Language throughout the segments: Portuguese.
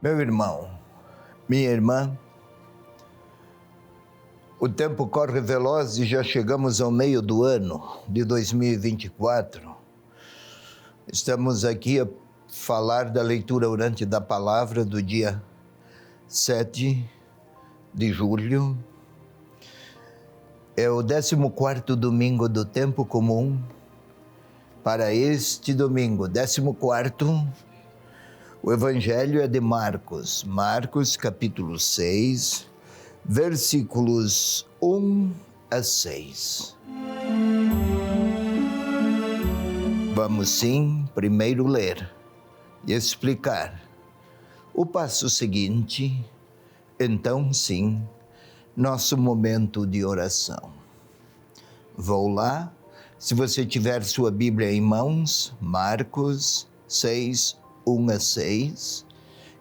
Meu irmão, minha irmã, o tempo corre veloz e já chegamos ao meio do ano de 2024. Estamos aqui a falar da leitura orante da palavra do dia 7 de julho. É o 14º domingo do tempo comum. Para este domingo, 14º, o Evangelho é de Marcos. Marcos, capítulo 6, versículos 1 a 6. Vamos sim, primeiro ler e explicar o passo seguinte, então sim, nosso momento de oração. Vou lá, se você tiver sua Bíblia em mãos, Marcos 6, 1 a 6,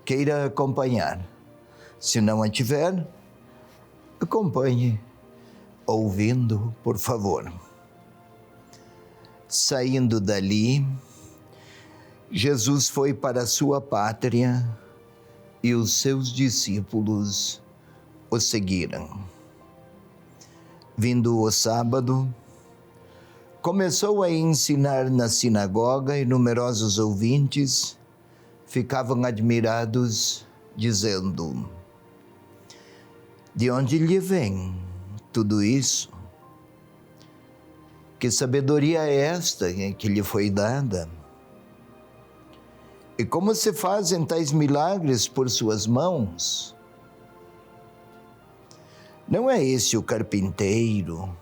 queira acompanhar. Se não a tiver, acompanhe, ouvindo, por favor. Saindo dali, Jesus foi para a sua pátria e os seus discípulos o seguiram. Vindo o sábado, começou a ensinar na sinagoga e numerosos ouvintes ficavam admirados, dizendo: de onde lhe vem tudo isso? Que sabedoria é esta que lhe foi dada? E como se fazem tais milagres por suas mãos? Não é esse o carpinteiro,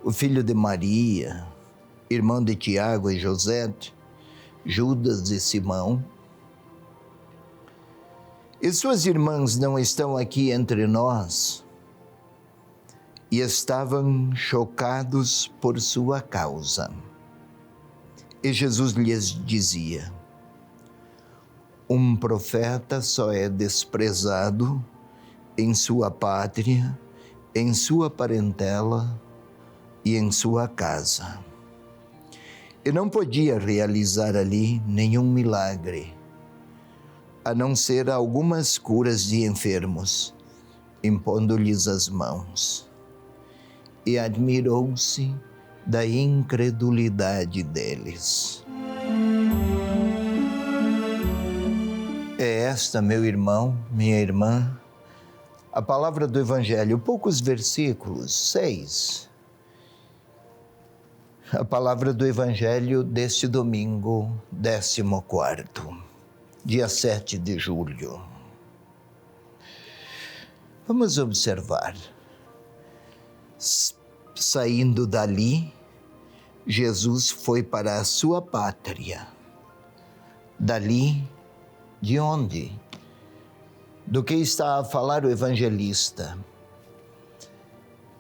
o filho de Maria, irmão de Tiago e José, Judas e Simão? E suas irmãs não estão aqui entre nós? E estavam chocados por sua causa. E Jesus lhes dizia: um profeta só é desprezado em sua pátria, em sua parentela e em sua casa. E não podia realizar ali nenhum milagre, a não ser algumas curas de enfermos, impondo-lhes as mãos. E admirou-se da incredulidade deles. É esta, meu irmão, minha irmã, a palavra do Evangelho, poucos versículos, 6. A palavra do Evangelho deste domingo, 14º, dia 7 de julho. Vamos observar. Saindo dali, Jesus foi para a sua pátria. Dali, de onde? Do que está a falar o evangelista?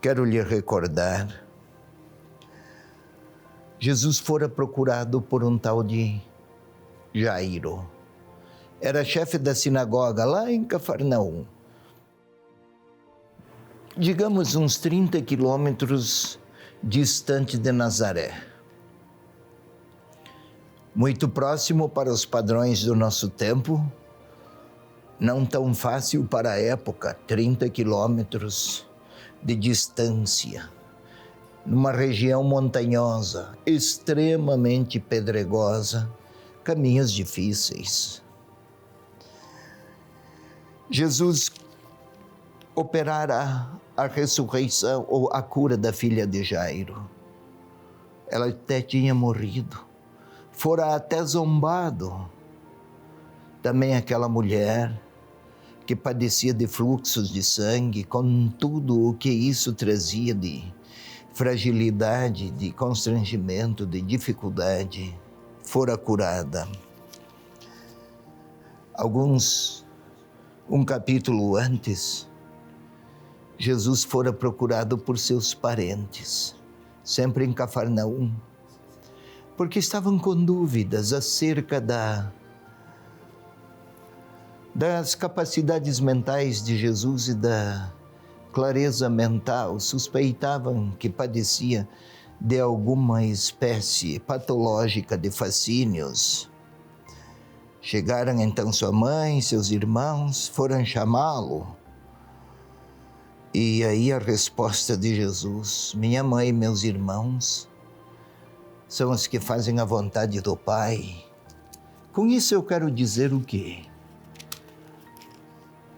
Quero lhe recordar. Jesus fora procurado por um tal de Jairo. Era chefe da sinagoga lá em Cafarnaum. Digamos uns 30 quilômetros distante de Nazaré. Muito próximo para os padrões do nosso tempo, não tão fácil para a época, 30 quilômetros de distância, numa região montanhosa, extremamente pedregosa, caminhos difíceis. Jesus operara a ressurreição ou a cura da filha de Jairo. Ela até tinha morrido, fora até zombado. Também aquela mulher que padecia de fluxos de sangue, com tudo o que isso trazia de fragilidade, de constrangimento, de dificuldade, fora curada. Um capítulo antes, Jesus fora procurado por seus parentes, sempre em Cafarnaum, porque estavam com dúvidas acerca das capacidades mentais de Jesus e da clareza mental. Suspeitavam que padecia de alguma espécie patológica de fascínios. Chegaram então sua mãe, seus irmãos, foram chamá-lo. E aí a resposta de Jesus: minha mãe e meus irmãos são os que fazem a vontade do Pai. Com isso eu quero dizer o quê?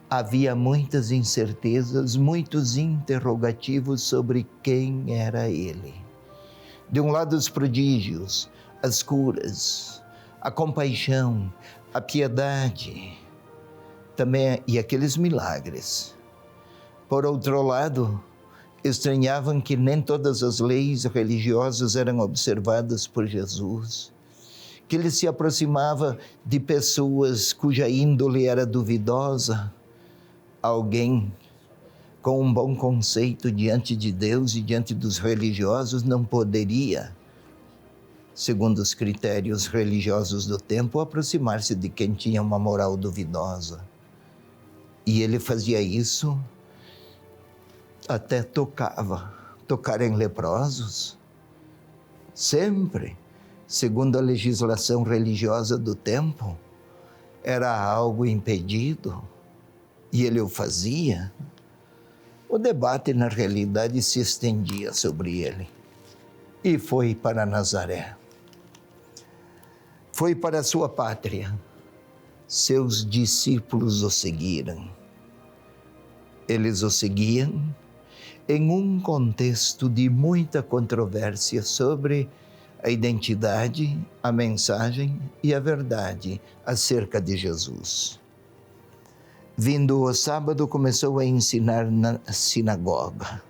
Havia muitas incertezas, muitos interrogativos sobre quem era ele. De um lado, os prodígios, as curas, a compaixão, a piedade, também e aqueles milagres. Por outro lado, estranhavam que nem todas as leis religiosas eram observadas por Jesus, que ele se aproximava de pessoas cuja índole era duvidosa. Alguém com um bom conceito diante de Deus e diante dos religiosos não poderia, segundo os critérios religiosos do tempo, aproximar-se de quem tinha uma moral duvidosa. E ele fazia isso, até tocar em leprosos, sempre, segundo a legislação religiosa do tempo, era algo impedido. E ele o fazia. O debate, na realidade, se estendia sobre ele. E foi para Nazaré. Foi para a sua pátria. Seus discípulos o seguiram. Eles o seguiam em um contexto de muita controvérsia sobre a identidade, a mensagem e a verdade acerca de Jesus. Vindo o sábado, começou a ensinar na sinagoga.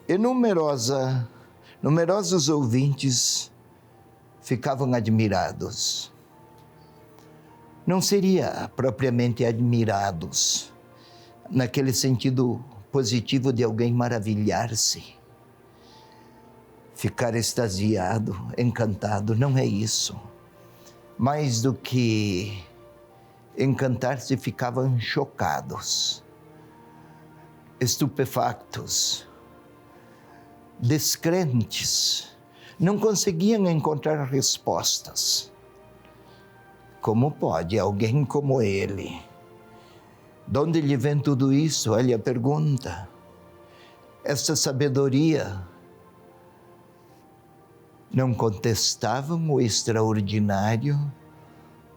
E numerosos ouvintes ficavam admirados. Não seria propriamente admirados, naquele sentido positivo de alguém maravilhar-se, ficar extasiado, encantado, não é isso. Mais do que encantar-se, ficavam chocados, estupefactos, descrentes, não conseguiam encontrar respostas. Como pode alguém como ele? De onde lhe vem tudo isso? Olha a pergunta. Essa sabedoria. Não contestavam o extraordinário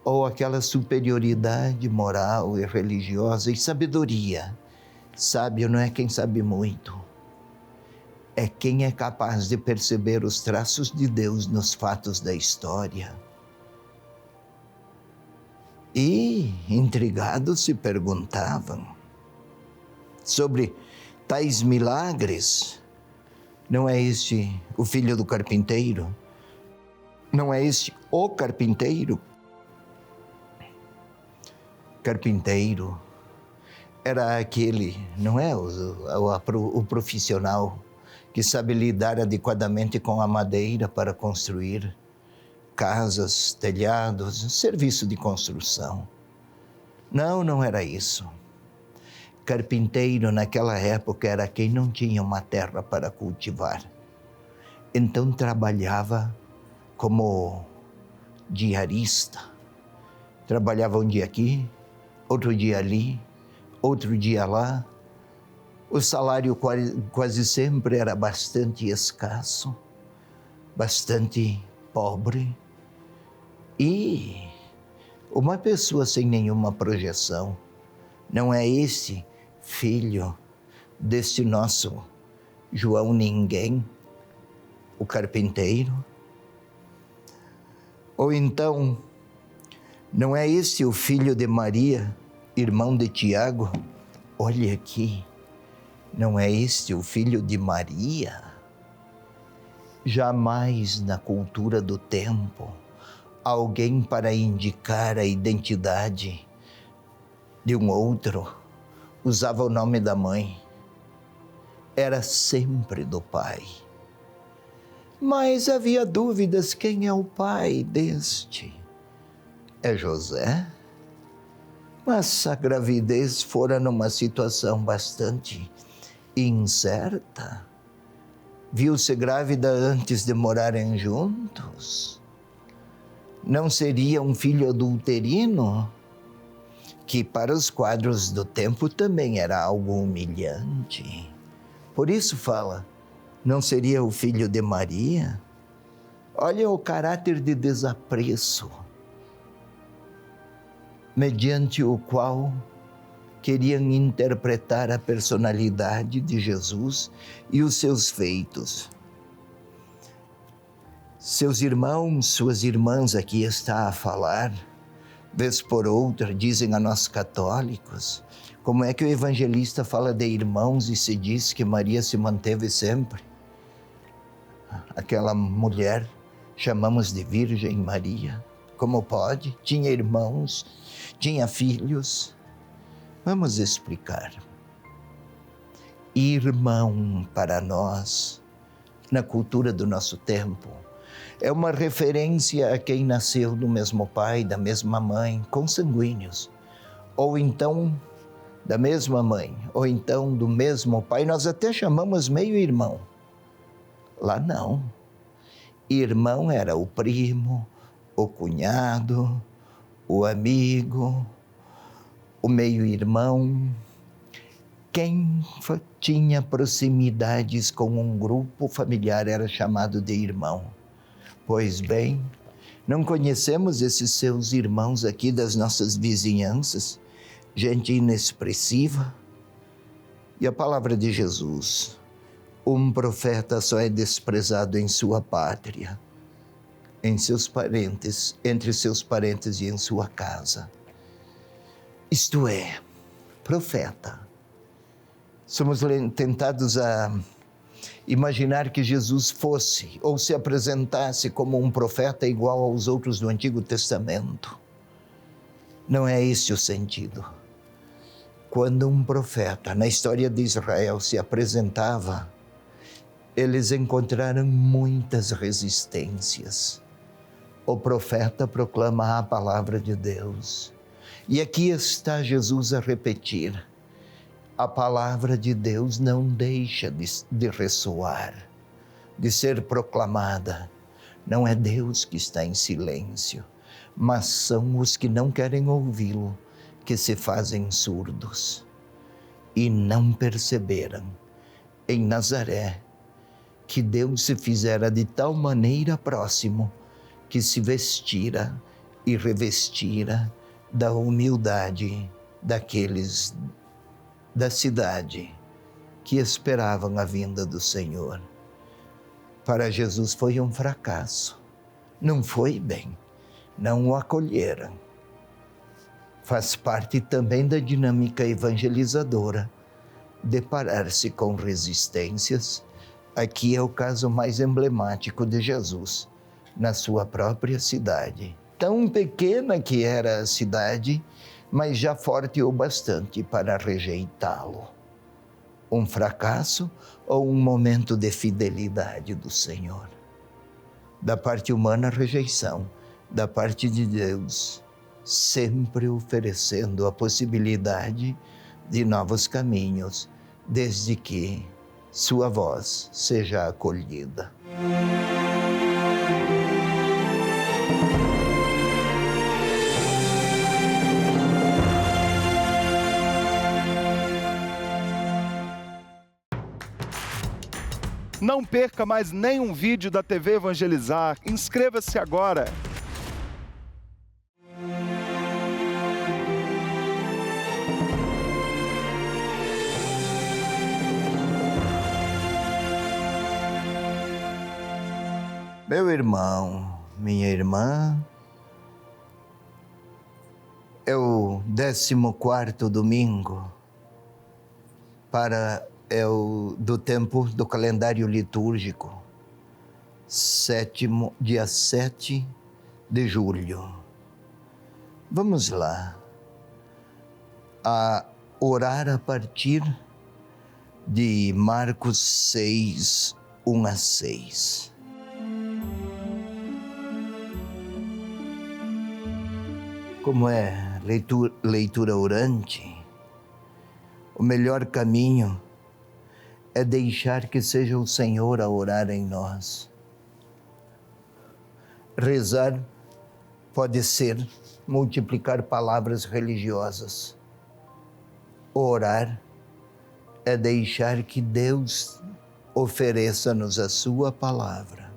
ou aquela superioridade moral e religiosa e sabedoria. Sábio não é quem sabe muito, é quem é capaz de perceber os traços de Deus nos fatos da história. E, intrigados, se perguntavam sobre tais milagres. Não é este o filho do carpinteiro? Não é este o carpinteiro? Carpinteiro era aquele, não é o profissional que sabe lidar adequadamente com a madeira para construir casas, telhados, serviço de construção. Não era isso. Carpinteiro naquela época era quem não tinha uma terra para cultivar. Então trabalhava como diarista. Trabalhava um dia aqui, outro dia ali, outro dia lá. O salário quase sempre era bastante escasso, bastante pobre. E uma pessoa sem nenhuma projeção. Não é esse filho deste nosso João Ninguém, o carpinteiro? Ou então, não é esse o filho de Maria, irmão de Tiago? Olha aqui, não é este o filho de Maria? Jamais na cultura do tempo, alguém para indicar a identidade de um outro usava o nome da mãe. Era sempre do pai. Mas havia dúvidas, quem é o pai deste? É José? Mas a gravidez fora numa situação bastante incerta. Viu-se grávida antes de morarem juntos. Não seria um filho adulterino? Que para os quadros do tempo também era algo humilhante. Por isso fala, não seria o filho de Maria? Olha o caráter de desapreço, mediante o qual queriam interpretar a personalidade de Jesus e os seus feitos. Seus irmãos, suas irmãs, aqui está a falar, vez por outra, dizem a nós católicos, como é que o evangelista fala de irmãos e se diz que Maria se manteve sempre? Aquela mulher chamamos de Virgem Maria. Como pode? Tinha irmãos, tinha filhos. Vamos explicar. Irmão para nós, na cultura do nosso tempo, é uma referência a quem nasceu do mesmo pai, da mesma mãe, consanguíneos. Ou então, da mesma mãe, ou então do mesmo pai, nós até chamamos meio-irmão. Lá não. Irmão era o primo, o cunhado, o amigo, o meio-irmão. Quem tinha proximidades com um grupo familiar era chamado de irmão. Pois bem, não conhecemos esses seus irmãos aqui das nossas vizinhanças, gente inexpressiva? E a palavra de Jesus, um profeta só é desprezado em sua pátria, em seus parentes, entre seus parentes e em sua casa. Isto é, profeta. Somos tentados a imaginar que Jesus fosse ou se apresentasse como um profeta igual aos outros do Antigo Testamento. Não é esse o sentido. Quando um profeta na história de Israel se apresentava, eles encontraram muitas resistências. O profeta proclama a palavra de Deus. E aqui está Jesus a repetir. A palavra de Deus não deixa de ressoar, de ser proclamada. Não é Deus que está em silêncio, mas são os que não querem ouvi-lo, que se fazem surdos. E não perceberam, em Nazaré, que Deus se fizera de tal maneira próximo, que se vestira e revestira da humildade daqueles da cidade que esperavam a vinda do Senhor. Para Jesus foi um fracasso. Não foi bem. Não o acolheram. Faz parte também da dinâmica evangelizadora deparar-se com resistências. Aqui é o caso mais emblemático de Jesus, na sua própria cidade. Tão pequena que era a cidade, mas já forte o bastante para rejeitá-lo. Um fracasso ou um momento de fidelidade do Senhor? Da parte humana, rejeição. Da parte de Deus, sempre oferecendo a possibilidade de novos caminhos, desde que sua voz seja acolhida. Não perca mais nenhum vídeo da TV Evangelizar. Inscreva-se agora. Meu irmão, minha irmã, é o 14º domingo do tempo do calendário litúrgico, dia 7 de julho. Vamos lá, a orar a partir de Marcos 6, 1 a 6. Como é leitura orante, o melhor caminho é deixar que seja o Senhor a orar em nós. Rezar pode ser multiplicar palavras religiosas. Orar é deixar que Deus ofereça-nos a sua palavra.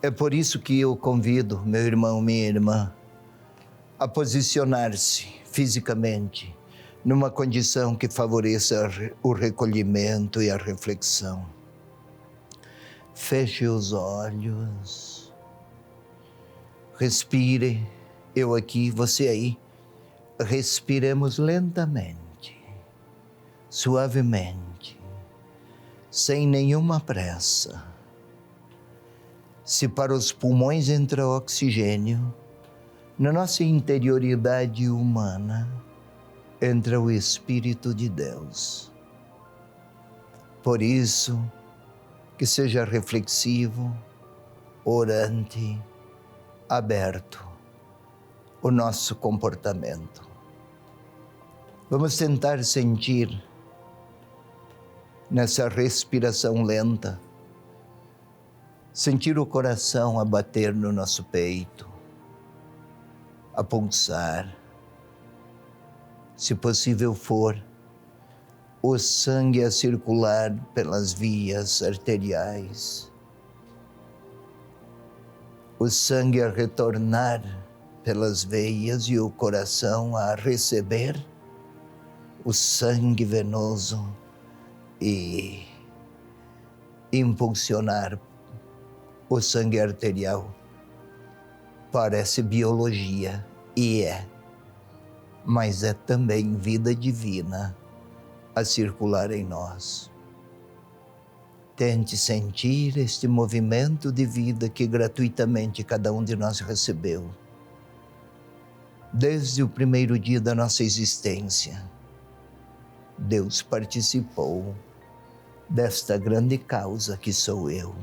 É por isso que eu convido meu irmão, minha irmã, a posicionar-se fisicamente numa condição que favoreça o recolhimento e a reflexão. Feche os olhos, respire, eu aqui, você aí. Respiremos lentamente, suavemente, sem nenhuma pressa. Se para os pulmões entra oxigênio, na nossa interioridade humana entra o Espírito de Deus. Por isso, que seja reflexivo, orante, aberto o nosso comportamento. Vamos tentar sentir nessa respiração lenta, sentir o coração a bater no nosso peito, a pulsar. Se possível for, o sangue a circular pelas vias arteriais, o sangue a retornar pelas veias e o coração a receber o sangue venoso e impulsionar o sangue arterial. Parece biologia, e é, mas é também vida divina a circular em nós. Tente sentir este movimento de vida que gratuitamente cada um de nós recebeu. Desde o primeiro dia da nossa existência, Deus participou desta grande causa que sou eu.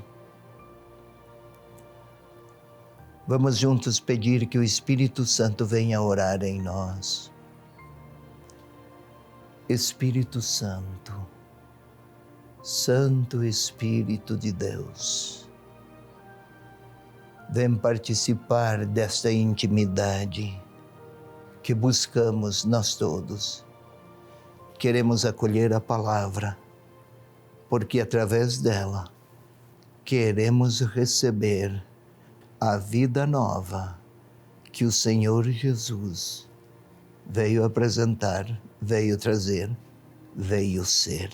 Vamos juntos pedir que o Espírito Santo venha orar em nós. Espírito Santo, Santo Espírito de Deus, vem participar desta intimidade que buscamos nós todos. Queremos acolher a palavra, porque através dela queremos receber a vida nova que o Senhor Jesus veio apresentar, veio trazer, veio ser.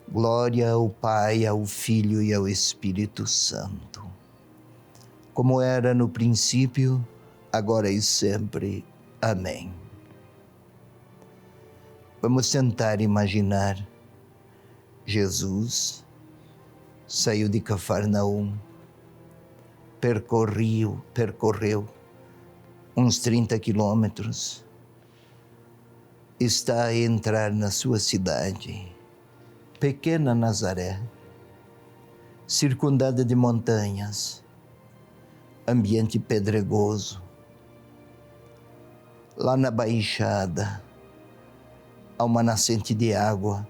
Glória ao Pai, ao Filho e ao Espírito Santo, como era no princípio, agora e sempre. Amém. Vamos tentar imaginar. Jesus saiu de Cafarnaum, percorreu uns 30 quilômetros, está a entrar na sua cidade, pequena Nazaré, circundada de montanhas, ambiente pedregoso. Lá na baixada, há uma nascente de água,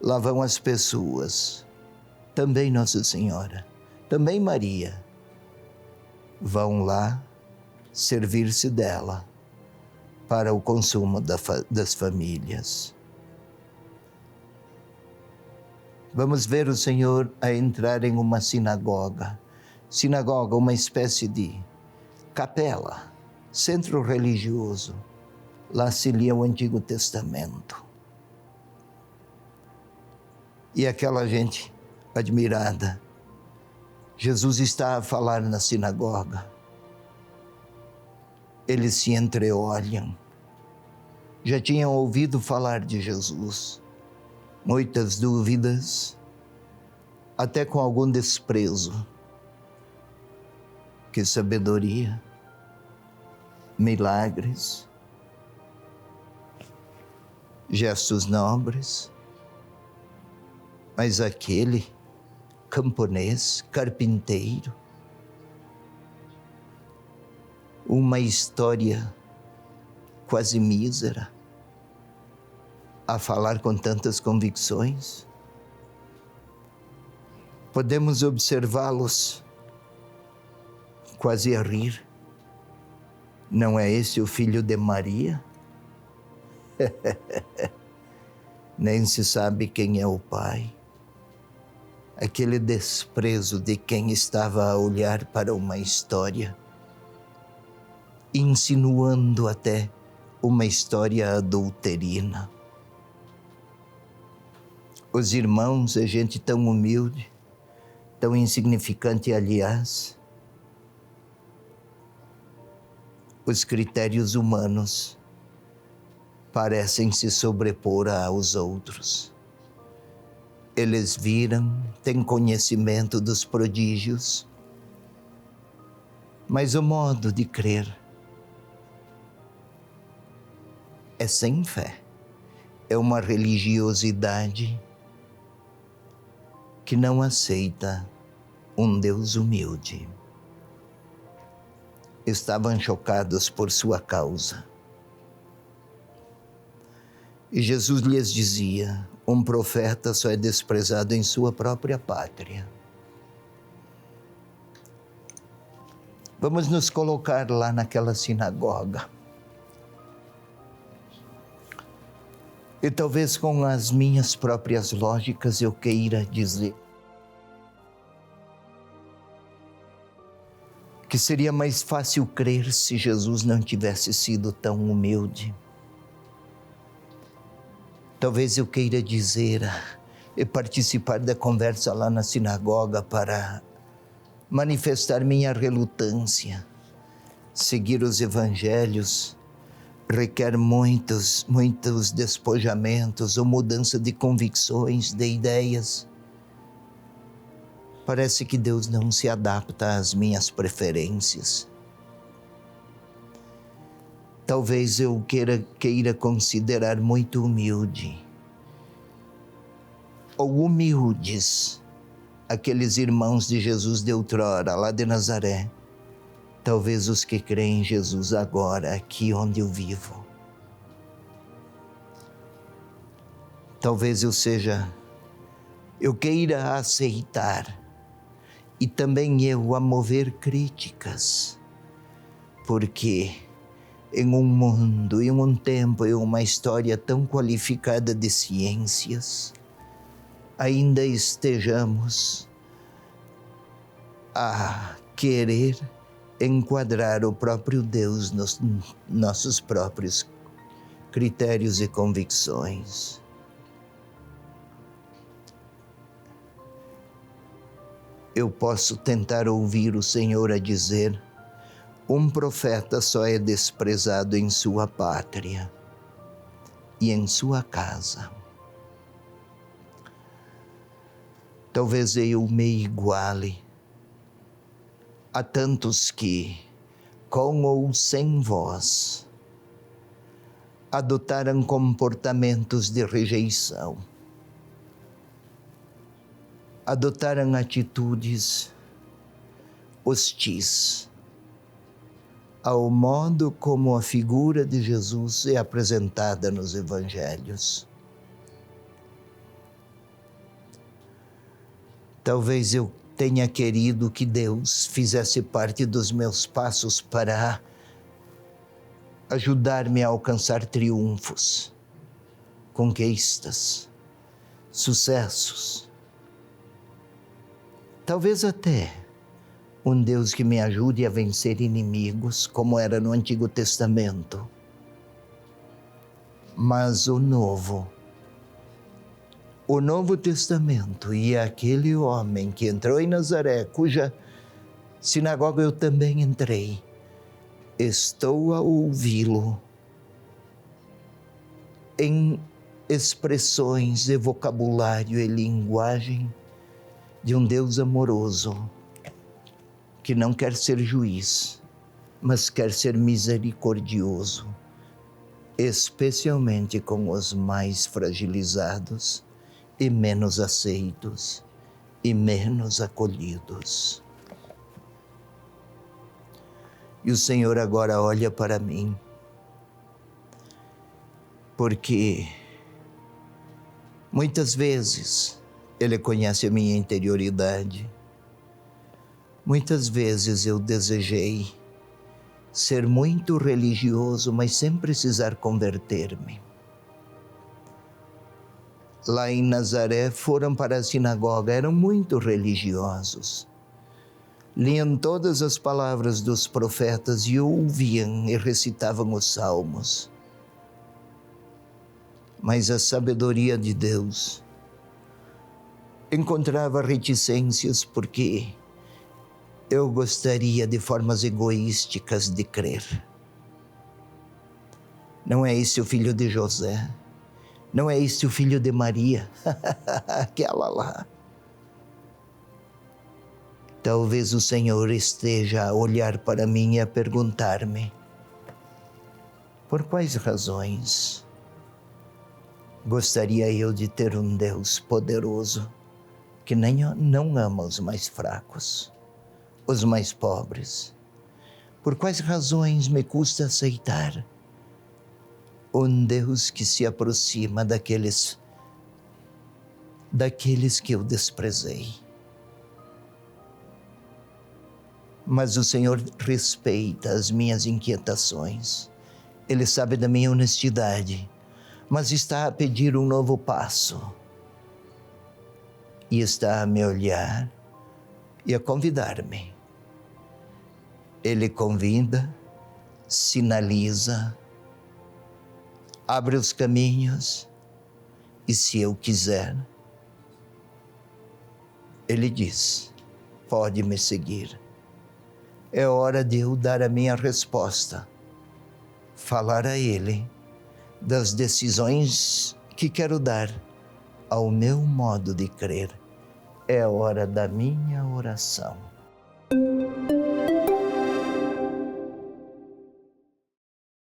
lá vão as pessoas, também Nossa Senhora, também Maria, vão lá servir-se dela para o consumo das famílias. Vamos ver o Senhor a entrar em uma sinagoga. Sinagoga, uma espécie de capela, centro religioso. Lá se lia o Antigo Testamento. E aquela gente admirada. Jesus está a falar na sinagoga. Eles se entreolham. Já tinham ouvido falar de Jesus. Muitas dúvidas, até com algum desprezo. Que sabedoria, milagres, gestos nobres, mas aquele camponês, carpinteiro, uma história quase mísera, a falar com tantas convicções. Podemos observá-los quase a rir. Não é esse o filho de Maria? Nem se sabe quem é o pai. Aquele desprezo de quem estava a olhar para uma história, insinuando até uma história adulterina. Os irmãos, é gente tão humilde, tão insignificante, aliás. Os critérios humanos parecem se sobrepor aos outros. Eles viram, têm conhecimento dos prodígios, mas o modo de crer é sem fé. É uma religiosidade que não aceita um Deus humilde. Estavam chocados por sua causa. E Jesus lhes dizia: um profeta só é desprezado em sua própria pátria. Vamos nos colocar lá naquela sinagoga. E talvez com as minhas próprias lógicas eu queira dizer que seria mais fácil crer se Jesus não tivesse sido tão humilde. Talvez eu queira dizer e participar da conversa lá na sinagoga para manifestar minha relutância. Seguir os evangelhos requer muitos despojamentos ou mudança de convicções, de ideias. Parece que Deus não se adapta às minhas preferências. Talvez eu queira considerar muito humilde, ou humildes, aqueles irmãos de Jesus de outrora, lá de Nazaré. Talvez os que creem em Jesus agora, aqui onde eu vivo. Talvez eu queira aceitar, e também eu a mover críticas, porque em um mundo, em um tempo, em uma história tão qualificada de ciências, ainda estejamos a querer enquadrar o próprio Deus nos nossos próprios critérios e convicções. Eu posso tentar ouvir o Senhor a dizer: um profeta só é desprezado em sua pátria e em sua casa. Talvez eu me iguale a tantos que, com ou sem voz, adotaram comportamentos de rejeição, adotaram atitudes hostis ao modo como a figura de Jesus é apresentada nos evangelhos. Talvez eu tenha querido que Deus fizesse parte dos meus passos para ajudar-me a alcançar triunfos, conquistas, sucessos. Talvez até um Deus que me ajude a vencer inimigos, como era no Antigo Testamento. Mas o Novo Testamento e aquele homem que entrou em Nazaré, cuja sinagoga eu também entrei, estou a ouvi-lo em expressões de vocabulário e linguagem de um Deus amoroso, que não quer ser juiz, mas quer ser misericordioso, especialmente com os mais fragilizados e menos aceitos e menos acolhidos. E o Senhor agora olha para mim, porque muitas vezes Ele conhece a minha interioridade. Muitas vezes eu desejei ser muito religioso, mas sem precisar converter-me. Lá em Nazaré foram para a sinagoga, eram muito religiosos. Liam todas as palavras dos profetas e ouviam e recitavam os salmos. Mas a sabedoria de Deus encontrava reticências porque eu gostaria de formas egoísticas de crer. Não é esse o filho de José? Não é esse o filho de Maria? Aquela lá. Talvez o Senhor esteja a olhar para mim e a perguntar-me: por quais razões gostaria eu de ter um Deus poderoso que não ama os mais fracos, os mais pobres? Por quais razões me custa aceitar um Deus que se aproxima daqueles que eu desprezei? Mas o Senhor respeita as minhas inquietações. Ele sabe da minha honestidade, mas está a pedir um novo passo. E está a me olhar e a convidar-me. Ele convida, sinaliza, abre os caminhos e, se eu quiser, Ele diz: pode me seguir. É hora de eu dar a minha resposta, falar a Ele das decisões que quero dar ao meu modo de crer. É hora da minha oração.